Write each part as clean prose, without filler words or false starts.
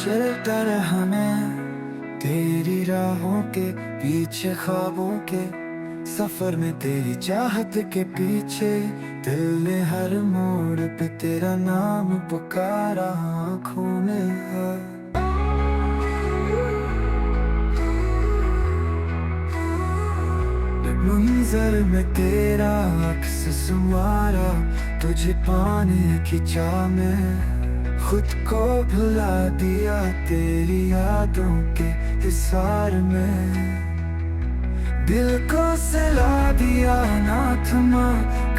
चलता रहा मैं तेरी राहों के पीछे, ख्वाबों के सफर में तेरी चाहत के पीछे। दिल ने हर मोड़ पे तेरा नाम पुकारा, आँखों में है मंजर में तेरा अक्स संवारा। तुझे पाने की चाह में खुद को भुला दिया तेरी यादों के हिसार में। दिल को सिला दिया ना थमा,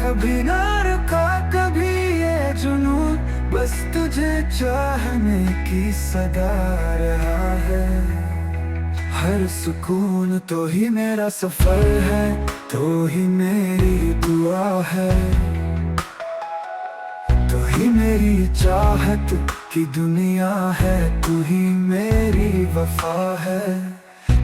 कभी ना रुका कभी ये जुनून, बस तुझे चाहने की सदा रहा है। हर सुकून तो ही मेरा सफर है, तो ही मेरी दुआ है, तो ही मेरी चाहत की दुनिया है, तू ही मेरी वफा है।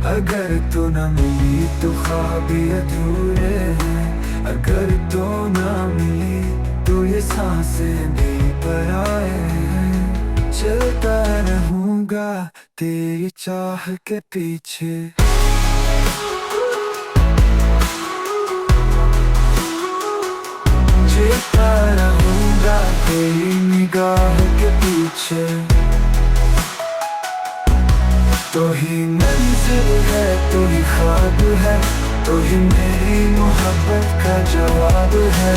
अगर तू न मिली तो ख्वाब भी अधूरे हैं, अगर तू न मिली तो ये सांसें भी पराए हैं। चलता रहूंगा तेरी चाह के पीछे। चलता रहूंगा तेरी निगाह के पीछे। तो ही मंजिल है, तो ही ख्वाब है, तो ही मेरी मोहब्बत का जवाब है।